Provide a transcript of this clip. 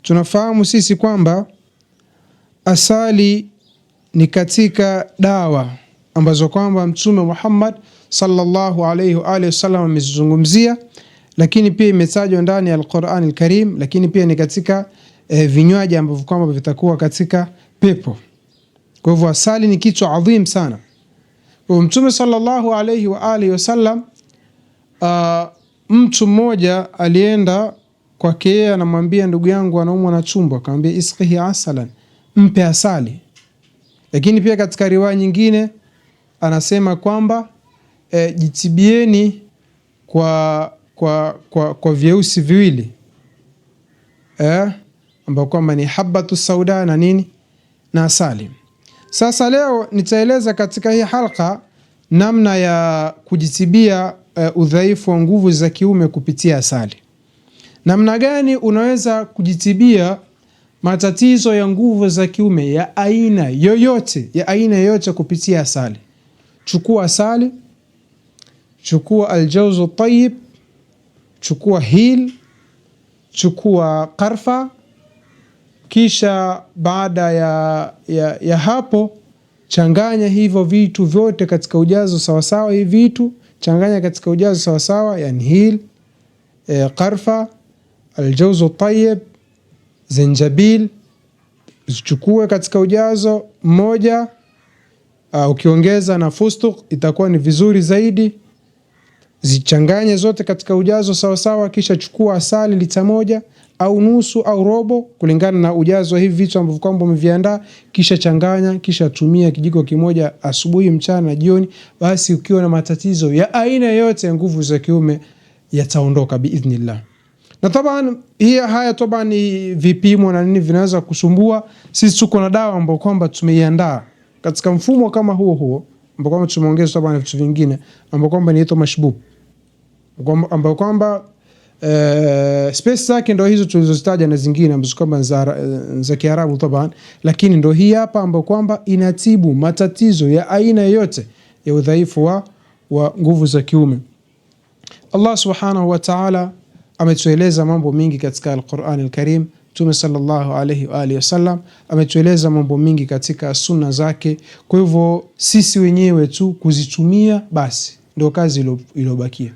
tunafahamu sisi kwamba asali ni katika dawa ambazo kwamba Mtume Muhammad sallallahu alayhi wa alihi wasallam amezungumzia, lakini pia imetajwa ndani ya Al-Qur'an Al-Karim, lakini pia ni katika vinywaji ambavyo kwamba vitakuwa katika pepo. Kwa hivyo asali ni kitu adhim sana. Kwa Mtume sallallahu alayhi wa alihi wasallam, mtu mmoja alienda kwake yeye, anamwambia ndugu yangu anaumwa na tumbo, akamwambia isqihi asalan, mpe asali. Lakini pia katika riwaya nyingine anasema kwamba jitibieni kwa vyeusi viwili ambao kwamba ni habatu sauda na nini na asali. Sasa leo nitaeleza katika hii halqa namna ya kujitibia udhaifu wa nguvu za kiume kupitia asali. Namna gani unaweza kujitibia matatizo ya nguvu za kiume ya aina yoyote kupitia asali. Chukua asali, chukua aljawzu tayyib, chukua hil, chukua qarfa, kisha baada ya hapo changanya hivyo vitu vyote katika ujazo sawasawa. Hivi vitu changanya katika ujazo sawasawa, yani hil, qarfa, aljawzu tayyib, zenjabil, zichukue katika ujazo mmoja. Ukiongeza na fustuk itakuwa ni vizuri zaidi. Zichanganye zote katika ujazo sawasawa, kisha chukua asali lita moja au nusu au robo kulingana na ujazo wa hivi vitu ambavyo kwamba umeviandaa, kisha changanya, kisha tumia kijiko kimoja asubuhi, mchana na jioni. Basi ukiwa na matatizo ya aina yote ya nguvu za kiume yataondoka biidhnillah. Na taban haya taban ni vipimo na nini vinaweza kusumbua. Sisi tuko na dawa ambayo kwamba tumeiandaa katika mfumo kama huo ambao kwamba tumeongeza taban vitu vingine ambao kwamba ni mashbub, ambao kwamba space zake ndio hizo tulizozitaja na zingine ambazo kwamba za Kiarabu taban, lakini ndio hii hapa ambao kwamba inatibu matatizo ya aina yote ya udhaifu wa nguvu za kiume. Allah subhanahu wa ta'ala ametueleza mambo mingi katika Al-Qur'an Al-Karim. Mtume sallallahu alayhi wa alihi wasallam ametueleza mambo mingi katika sunna zake. Kwa hivyo sisi wenyewe tu kuzitumia basi ndio kazi iliyobakia.